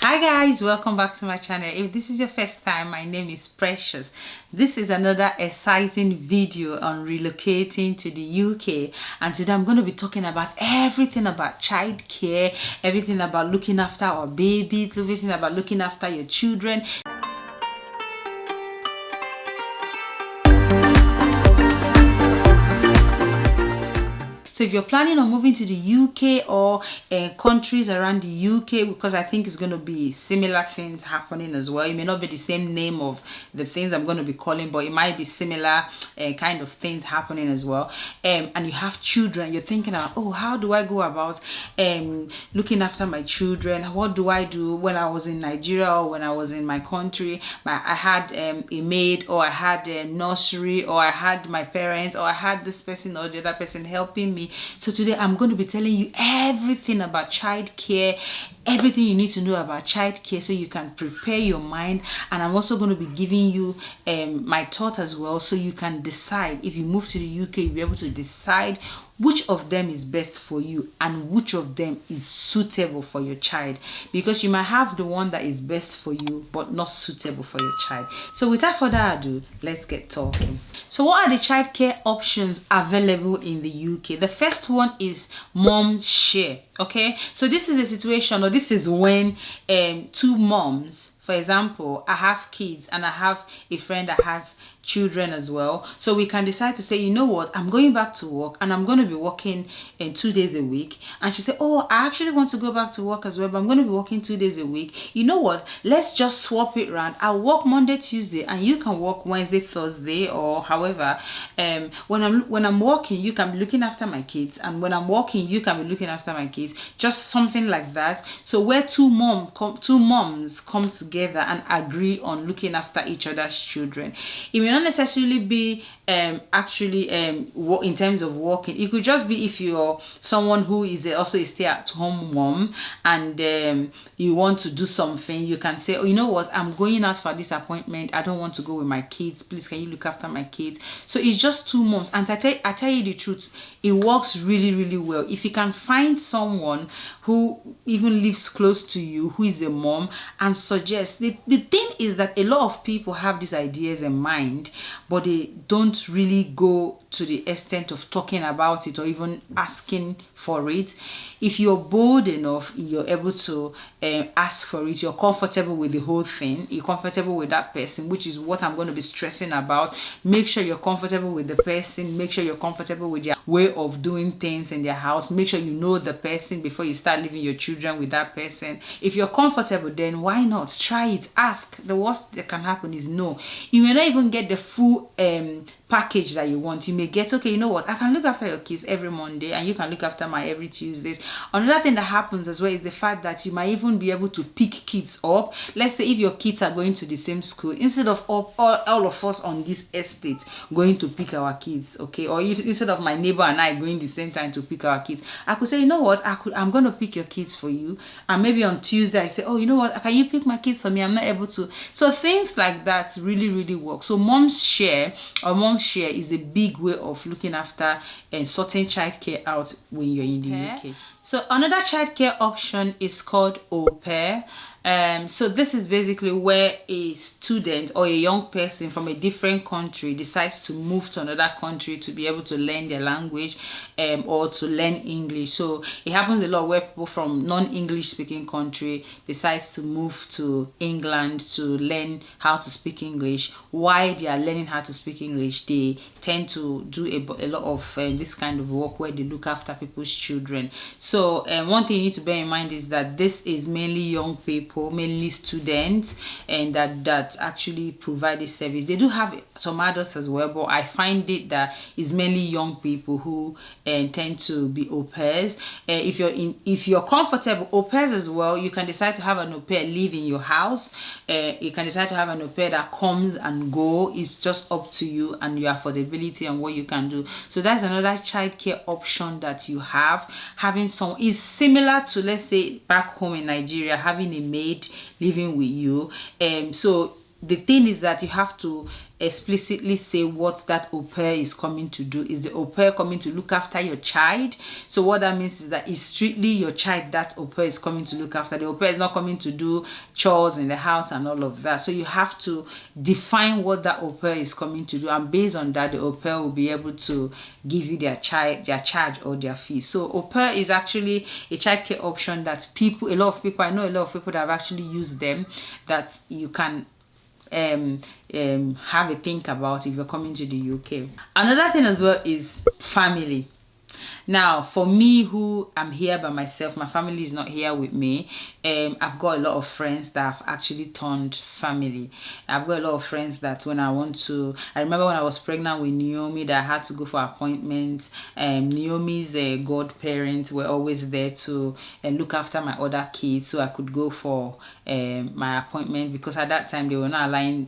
Hi guys, welcome back to my channel. If this is your first time, my name is Precious. This is another exciting video on relocating to the UK, and today I'm going to be talking about everything about childcare, everything about looking after our babies, everything about looking after your children. So if you're planning on moving to the UK or countries around the UK, because I think it's going to be similar things happening as well. It may not be the same name of the things I'm going to be calling, but it might be similar kind of things happening as well. And you have children, you're thinking, oh, how do I go about looking after my children? What do I do? When I was in Nigeria or when I was in my country, I had a maid, or I had a nursery, or I had my parents, or I had this person or the other person helping me. So today I'm going to be telling you everything about childcare, everything you need to know about childcare so you can prepare your mind. And I'm also going to be giving you my thought as well, so you can decide. If you move to the UK, you'll be able to decide which of them is best for you and which of them is suitable for your child, because you might have the one that is best for you but not suitable for your child. So without further ado, let's get talking. So what are the childcare options available in the UK? The first one is mom share. Okay, so this is a situation, or this is when two moms, for example, I have kids and I have a friend that has children as well, so we can decide to say, you know what, I'm going back to work and I'm going to be working 2 days a week. And she said, oh, I actually want to go back to work as well, but I'm going to be working 2 days a week. You know what, let's just swap it around. I'll work Monday, Tuesday, and you can work Wednesday, Thursday, or however. When I'm working, you can be looking after my kids, and when I'm working, you can be looking after my kids. Just something like that. So where two moms come together and agree on looking after each other's children. It may not necessarily be in terms of working. It could just be if you're someone who is also a stay-at-home mom and you want to do something, you can say, oh, you know what, I'm going out for this appointment, I don't want to go with my kids, please can you look after my kids? So it's just two moms. And I tell you the truth, it works really, really well. If you can find someone who even lives close to you, who is a mom, and suggest. The thing is that a lot of people have these ideas in mind, but they don't really go to the extent of talking about it or even asking for it. If you're bold enough, you're able to ask for it, you're comfortable with the whole thing, you're comfortable with that person, which is what I'm going to be stressing about. Make sure you're comfortable with the person, make sure you're comfortable with their way of doing things in their house, make sure you know the person before you start leaving your children with that person. If you're comfortable, then why not try it? Ask. The worst that can happen is no. You may not even get the full package that you want. You may get, okay, you know what, I can look after your kids every Monday and you can look after my every Tuesdays. Another thing that happens as well is the fact that you might even be able to pick kids up. Let's say if your kids are going to the same school, instead of all of us on this estate going to pick our kids, okay, or if instead of my neighbor and I going the same time to pick our kids, I could say, you know what, I'm going to pick your kids for you, and maybe on Tuesday I say, oh, you know what, can you pick my kids for me? I'm not able to. So things like that really, really work. So mom's share is a big way of looking after and sorting childcare out when you're in the UK. So another childcare option is called au pair. So this is basically where a student or a young person from a different country decides to move to another country to be able to learn their language or to learn English. So it happens a lot where people from non-English speaking country decides to move to England to learn how to speak English. While they are learning how to speak English, they tend to do a lot of this kind of work where they look after people's children. So one thing you need to bear in mind is that this is mainly young people, mainly students, and that actually provide this service. They do have some adults as well, but I find it that it's mainly young people who tend to be au pairs. If you're comfortable, au pairs as well, you can decide to have an au pair live in your house. You can decide to have an au pair that comes and go. It's just up to you and your affordability and what you can do. So that's another childcare option that you have. Having some is similar to, let's say, back home in Nigeria, having a maid living with you. So the thing is that you have to explicitly say what that au pair is coming to do. Is the au pair coming to look after your child? So what that means is that it's strictly your child that au pair is coming to look after. The au pair is not coming to do chores in the house and all of that. So you have to define what that au pair is coming to do, and based on that, the au pair will be able to give you their charge or their fee. So au pair is actually a childcare option that I know a lot of people that have actually used them, that you can have a think about if you're coming to the UK. Another thing as well is family. Now, for me, who am here by myself, my family is not here with me. I've got a lot of friends that have actually turned family. I've got a lot of friends that I remember when I was pregnant with Naomi, that I had to go for appointments. Naomi's godparents were always there to look after my other kids, so I could go for my appointment, because at that time they were not allowing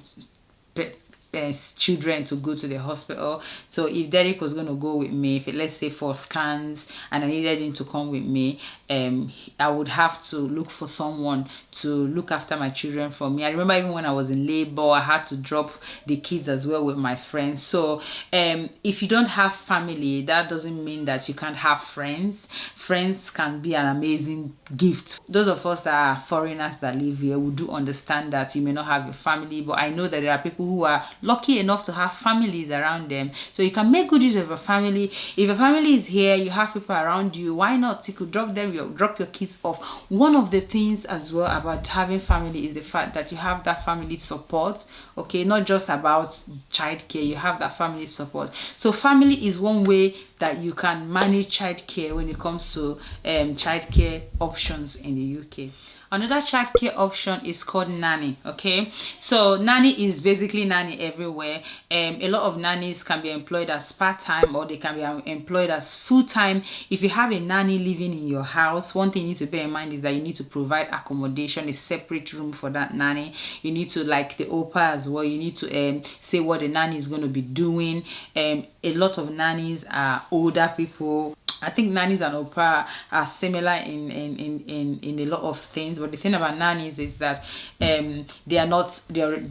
children to go to the hospital. So if Derrick was going to go with me, let's say for scans, and I needed him to come with me, I would have to look for someone to look after my children for me. I remember even when I was in labor, I had to drop the kids as well with my friends. So if you don't have family, that doesn't mean that you can't have friends. Friends can be an amazing gift. Those of us that are foreigners that live here, we do understand that you may not have a family, but I know that there are people who are lucky enough to have families around them. So you can make good use of a family. If your family is here, you have people around you, why not? You could drop your kids off. One of the things as well about having family is the fact that you have that family support. Okay, not just about childcare, you have that family support. So family is one way that you can manage childcare when it comes to childcare options in the UK. Another childcare option is called Nanny. Okay, so Nanny is basically nanny everywhere. A lot of nannies can be employed as part-time, or they can be employed as full-time. If you have a nanny living in your house, one thing you need to bear in mind is that you need to provide accommodation, a separate room for that nanny. You need to, like the au pair as well, you need to say what the nanny is going to be doing. A lot of nannies are older people. I think nannies and au pair are similar in a lot of things, but the thing about nannies is that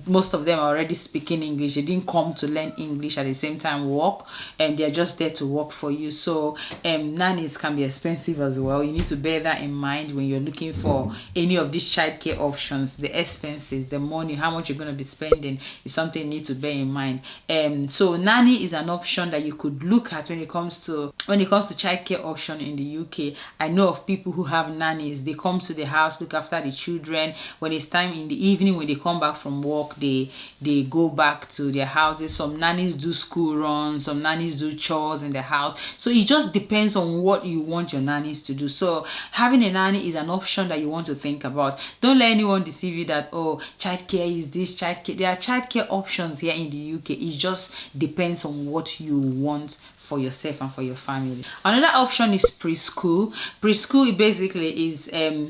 most of them are already speaking English. They didn't come to learn English at the same time work, and they're just there to work for you. So nannies can be expensive as well. You need to bear that in mind when you're looking for any of these childcare options. The expenses, the money, how much you're going to be spending is something you need to bear in mind. So nanny is an option that you could look at when it comes to childcare option in the UK. I know of people who have nannies. They come to the house, look after the children. When it's time in the evening, when they come back from work, they go back to their houses. Some nannies do school runs, some nannies do chores in the house. So it just depends on what you want your nannies to do. So having a nanny is an option that you want to think about. Don't let anyone deceive you that, oh, childcare is this, childcare. There are childcare options here in the UK. It just depends on what you want for yourself and for your family. Another option is preschool. Preschool basically is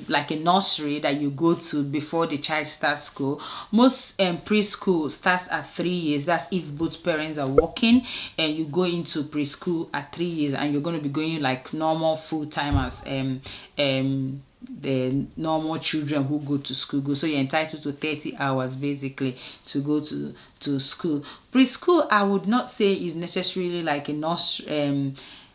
like a nursery that you go to before the child starts school. Most preschool starts at 3 years. That's if both parents are working, and you go into preschool at 3 years, and you're going to be going like normal full-timers, the normal children who go to school go. So you're entitled to 30 hours basically to go to school. Preschool, I would not say is necessarily like a nursery.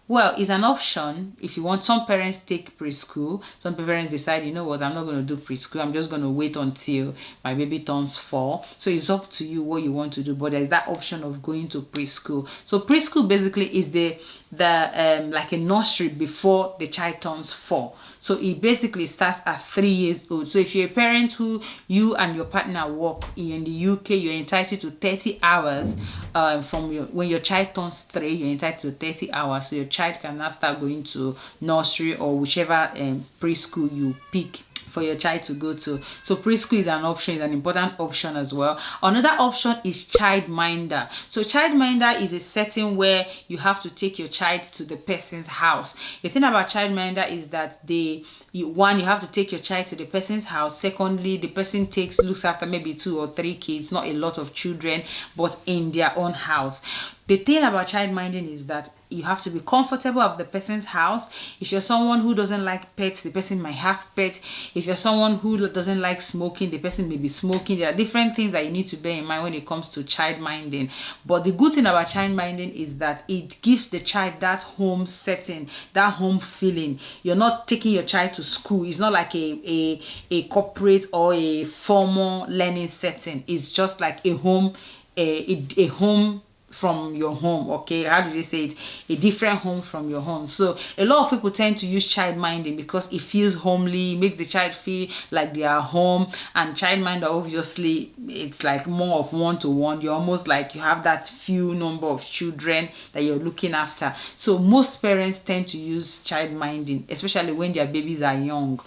Well, it's an option if you want. Some parents take preschool. Some parents decide, you know what, I'm not going to do preschool. I'm just going to wait until my baby turns 4. So it's up to you what you want to do. But there's that option of going to preschool. So preschool basically is the like a nursery before the child turns 4. So it basically starts at 3 years old. So if you're a parent who you and your partner work in the UK, you're entitled to 30 hours when your child turns 3. You're entitled to 30 hours. So your child can now start going to nursery or whichever preschool you pick for your child to go to. So preschool is an option, is an important option as well. Another option is childminder. So childminder is a setting where you have to take your child to the person's house. The thing about childminder is that you have to take your child to the person's house. Secondly, the person looks after maybe 2 or 3 kids, not a lot of children, but in their own house. The thing about child minding is that you have to be comfortable of the person's house. If you're someone who doesn't like pets, the person might have pets. If you're someone who doesn't like smoking, the person may be smoking. There are different things that you need to bear in mind when it comes to child minding. But the good thing about child minding is that it gives the child that home setting, that home feeling. You're not taking your child to school. It's not like a corporate or a formal learning setting. It's just like a home, a home from your home. Okay, how do they say it? A different home from your home. So a lot of people tend to use child minding because it feels homely, makes the child feel like they are home. And child minder, obviously, it's like more of one-to-one. You're almost like you have that few number of children that you're looking after. So most parents tend to use child minding, especially when their babies are young.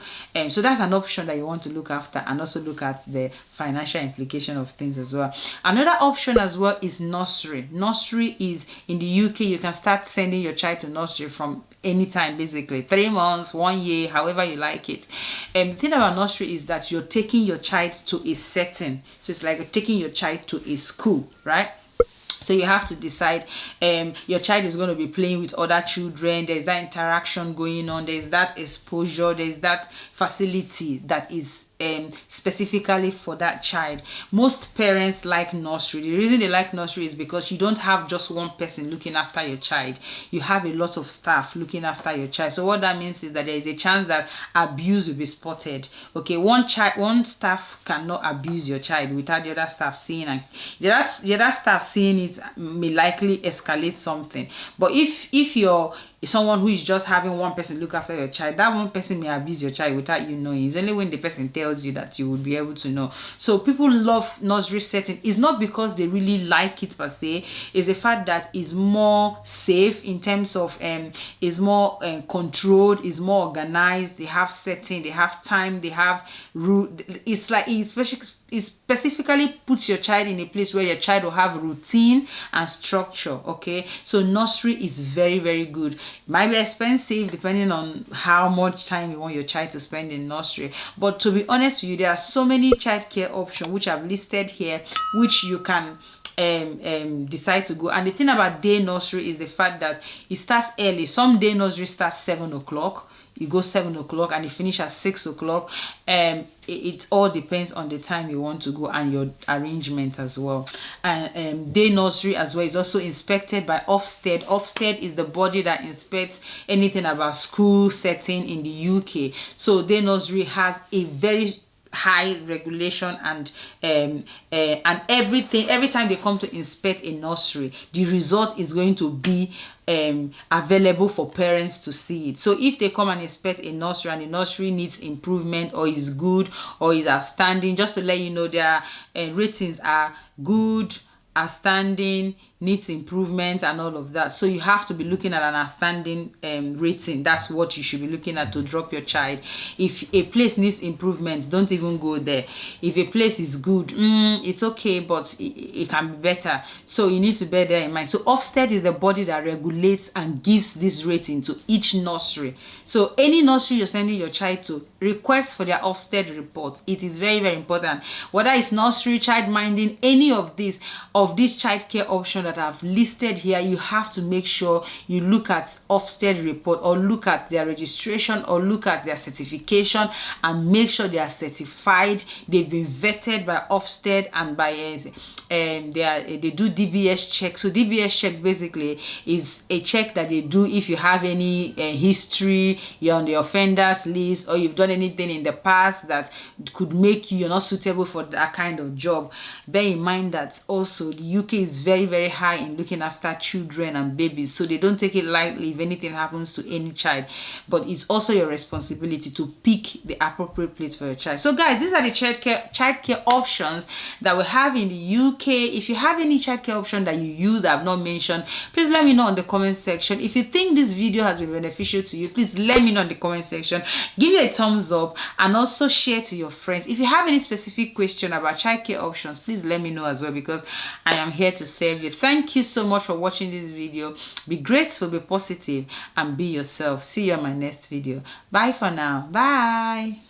So that's an option that you want to look after, and also look at the financial implication of things as well. Another option as well is nursery. Nursery is in the UK. You can start sending your child to nursery from anytime, basically 3 months, 1 year, however you like it. The thing about nursery is that you're taking your child to a setting. So it's like you're taking your child to a school, right? So you have to decide, your child is going to be playing with other children. There's that interaction going on. There's that exposure. There's that facility that is specifically for that child. Most parents like nursery. The reason they like nursery is because you don't have just one person looking after your child. You have a lot of staff looking after your child. So what that means is that there is a chance that abuse will be spotted. Okay, one staff cannot abuse your child without the other staff seeing, and the other staff seeing it may likely escalate something. But if you're someone who is just having one person look after your child, that one person may abuse your child without you knowing. It's only when the person tells you that you would be able to know. So people love nursery setting. It's not because they really like it per se. It's the fact that it's more safe in terms of it's more controlled, it's more organized. They have setting, they have time, they have route. It's like it specifically puts your child in a place where your child will have routine and structure. Okay, so nursery is very, very good. It might be expensive depending on how much time you want your child to spend in nursery, but to be honest with you, there are so many childcare options which I've listed here, which you can decide to go. And the thing about day nursery is the fact that it starts early. Some day nursery starts 7 o'clock. You go 7 o'clock and you finish at 6 o'clock. It all depends on the time you want to go and your arrangement as well. And day nursery as well is also inspected by Ofsted. Ofsted is the body that inspects anything about school setting in the UK. So day nursery has a very high regulation and everything. Every time they come to inspect a nursery, the result is going to be available for parents to see it. So if they come and inspect a nursery and the nursery needs improvement or is good or is outstanding, just to let you know, their ratings are good, outstanding, needs improvement, and all of that. So you have to be looking at an outstanding rating. That's what you should be looking at to drop your child. If a place needs improvement, don't even go there. If a place is good, it's okay, but it can be better. So you need to bear that in mind. So Ofsted is the body that regulates and gives this rating to each nursery. So any nursery you're sending your child to, request for their Ofsted report. It is very, very important. Whether it's nursery, child minding, any of these childcare options that I've listed here, you have to make sure you look at Ofsted report, or look at their registration, or look at their certification, and make sure they are certified. They've been vetted by Ofsted and by they do DBS check. So DBS check basically is a check that they do if you have any history, you're on the offenders list, or you've done anything in the past that could make you're not suitable for that kind of job. Bear in mind that also the UK is very, very high in looking after children and babies, so they don't take it lightly if anything happens to any child. But it's also your responsibility to pick the appropriate place for your child. So guys, these are the childcare options that we have in the UK. If you have any childcare option that you use that I've not mentioned, please let me know in the comment section. If you think this video has been beneficial to you, please let me know in the comment section. Give it a thumbs up and also share to your friends. If you have any specific question about childcare options, please let me know as well, because I am here to serve you. Thank you so much for watching this video. Be grateful, be positive, and be yourself. See you on my next video. Bye for now. Bye.